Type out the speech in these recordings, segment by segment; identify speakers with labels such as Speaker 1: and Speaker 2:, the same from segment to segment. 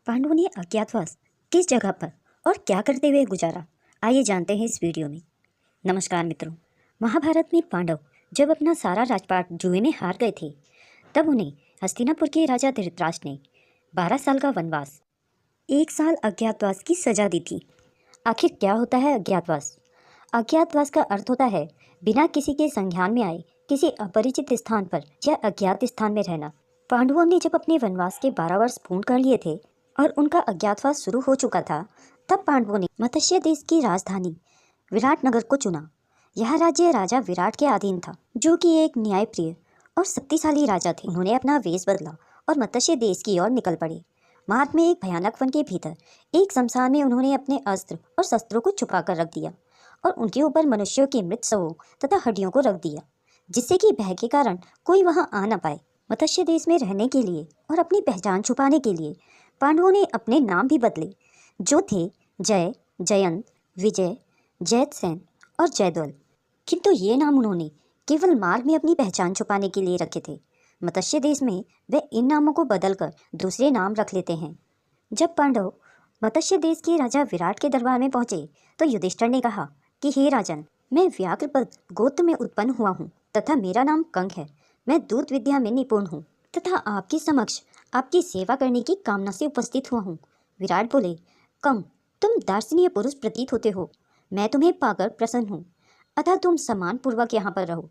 Speaker 1: पांडवों ने अज्ञातवास किस जगह पर और क्या करते हुए गुजारा, आइए जानते हैं इस वीडियो में। नमस्कार मित्रों, महाभारत में पांडव जब अपना सारा राजपाट जुए में हार गए थे, तब उन्हें हस्तिनापुर के राजा धृतराष्ट्र ने 12 साल का वनवास, 1 साल अज्ञातवास की सजा दी थी। आखिर क्या होता है अज्ञातवास? अज्ञातवास का अर्थ होता है बिना किसी के संज्ञान में आए किसी अपरिचित स्थान पर या अज्ञात स्थान में रहना। पांडवों ने जब अपने वनवास के 12 वर्ष पूर्ण कर लिए थे और उनका अज्ञातवास शुरू हो चुका था, तब पांडवों ने मत्स्य देश की राजधानी विराटनगर को चुना। यह राज्य राजा विराट के अधीन था, जो कि एक न्यायप्रिय और शक्तिशाली राजा थे। उन्होंने अपना वेश बदला और मत्स्य देश की ओर निकल पड़े। मार्ग में एक भयानक वन के भीतर एक शमशान में उन्होंने अपने अस्त्र और शस्त्रों को छुपा कर रख दिया और उनके ऊपर मनुष्यों के मृत शवों तथा हड्डियों को रख दिया, जिससे कि भय के कारण कोई वहां आ न पाए। मत्स्य देश में रहने के लिए और अपनी पहचान छुपाने के लिए पांडवों ने अपने नाम भी बदले, जो थे जय, जयंत, विजय, जयद्रथ और जयद्रथ। किंतु ये नाम उन्होंने केवल मार्ग में अपनी पहचान छुपाने के लिए रखे थे। मत्स्य देश में वे इन नामों को बदलकर दूसरे नाम रख लेते हैं। जब पांडव मत्स्य देश के राजा विराट के दरबार में पहुंचे, तो युधिष्ठिर ने कहा कि हे राजन, मैं व्याघ्रपद गोत्र में उत्पन्न हुआ हूँ तथा मेरा नाम कंक है। मैं दूत विद्या में निपुण हूँ तथा आपके समक्ष आपकी सेवा करने की कामना से उपस्थित हुआ हूँ। विराट बोले, कंक, तुम दार्शनीय पुरुष प्रतीत होते हो। मैं तुम्हें पाकर प्रसन्न हूँ, अतः तुम सम्मान पूर्वक यहाँ पर रहो।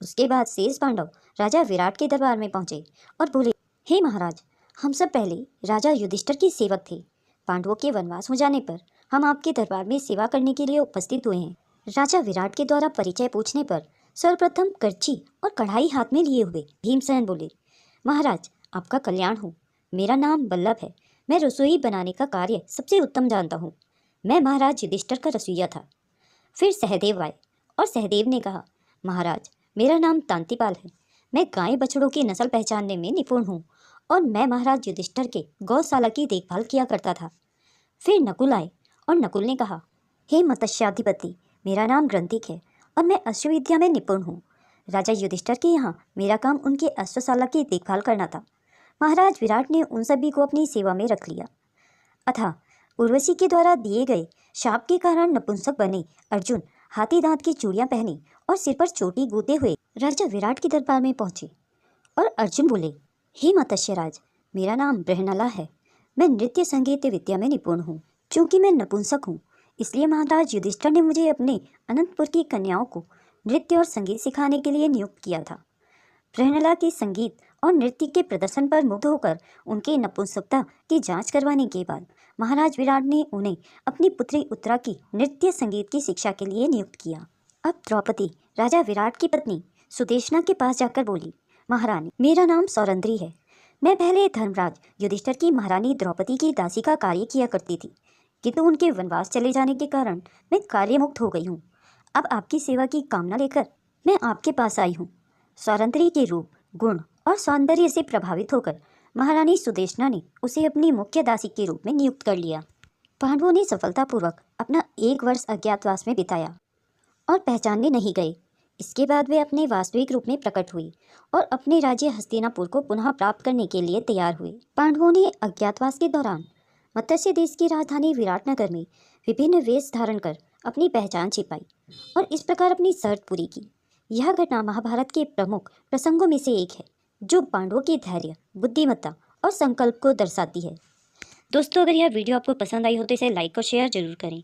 Speaker 1: उसके बाद शेष पांडव राजा विराट के दरबार में पहुंचे और बोले, हे महाराज, हम सब पहले राजा युधिष्ठिर के सेवक थे। पांडवों के वनवास हो जाने पर हम आपके दरबार में सेवा करने के लिए उपस्थित हुए हैं। राजा विराट के द्वारा परिचय पूछने पर सर्वप्रथम करछी और कढ़ाई हाथ में लिए हुए भीमसेन बोले, महाराज, आपका कल्याण हो। मेरा नाम बल्लभ है। मैं रसोई बनाने का कार्य सबसे उत्तम जानता हूँ। मैं महाराज युधिष्ठिर का रसोइया था। फिर सहदेव आए और सहदेव ने कहा, महाराज, मेरा नाम तांतिपाल है। मैं गाय बछड़ों की नस्ल पहचानने में निपुण हूँ और मैं महाराज युधिष्ठिर के गौशाला की देखभाल किया करता था। फिर नकुल आए और नकुल ने कहा, हे मत्स्याधिपति, मेरा नाम ग्रंथिक है और मैं अश्वविद्या में निपुण हूँ। राजा युधिष्ठिर के यहाँ मेरा काम उनके अश्वशाला की देखभाल करना था। महाराज विराट ने उन सभी को अपनी सेवा में रख लिया। अतः उर्वशी के द्वारा दिए गए शाप के कारण नपुंसक बने अर्जुन हाथी दांत की चूड़ियां पहने और सिर पर चोटी गूंथे हुए राजा विराट के दरबार में पहुंचे और अर्जुन बोले, हे मत्स्यराज, मेरा नाम बृहनला है। मैं नृत्य संगीत विद्या में निपुण हूँ। चूंकि मैं नपुंसक हूँ, इसलिए महाराज युधिष्ठिर ने मुझे अपने अनंतपुर की कन्याओं को नृत्य और संगीत सिखाने के लिए नियुक्त किया था। बृहनला के संगीत और नृत्य के प्रदर्शन पर मुग्ध होकर उनके नपुंसकता की जांच करवाने के बाद महाराज विराट ने उन्हें अपनी पुत्री उत्तरा की नृत्य संगीत की शिक्षा के लिए नियुक्त किया। अब द्रौपदी राजा विराट की पत्नी सुदेशना के पास जाकर बोली, महारानी, मेरा नाम सौरंद्री है। मैं पहले धर्मराज युधिष्ठिर की महारानी द्रौपदी की दासी का कार्य किया करती थी, किंतु उनके वनवास चले जाने के कारण मैं कार्यमुक्त हो गई हूँ। अब आपकी सेवा की कामना लेकर मैं आपके पास आई हूँ। सौरंद्री के रूप, गुण और सौंदर्य से प्रभावित होकर महारानी सुदेशना ने उसे अपनी मुख्य दासी के रूप में नियुक्त कर लिया। पांडवों ने सफलतापूर्वक अपना 1 वर्ष अज्ञातवास में बिताया और पहचानने नहीं गए। इसके बाद वे अपने वास्तविक रूप में प्रकट हुए और अपने राज्य हस्तिनापुर को पुनः प्राप्त करने के लिए तैयार हुए। पांडवों ने अज्ञातवास के दौरान मत्स्य देश की राजधानी विराटनगर में विभिन्न वेश धारण कर अपनी पहचान छिपाई और इस प्रकार अपनी शर्त पूरी की। यह घटना महाभारत के प्रमुख प्रसंगों में से एक है, जो पांडवों के धैर्य, बुद्धिमत्ता और संकल्प को दर्शाती है। दोस्तों, अगर यह वीडियो आपको पसंद आई हो तो इसे लाइक और शेयर जरूर करें।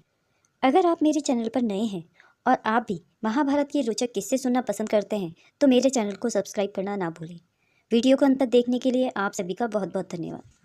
Speaker 1: अगर आप मेरे चैनल पर नए हैं और आप भी महाभारत के रोचक किस्से सुनना पसंद करते हैं, तो मेरे चैनल को सब्सक्राइब करना ना भूलें। वीडियो को अंत तक देखने के लिए आप सभी का बहुत बहुत धन्यवाद।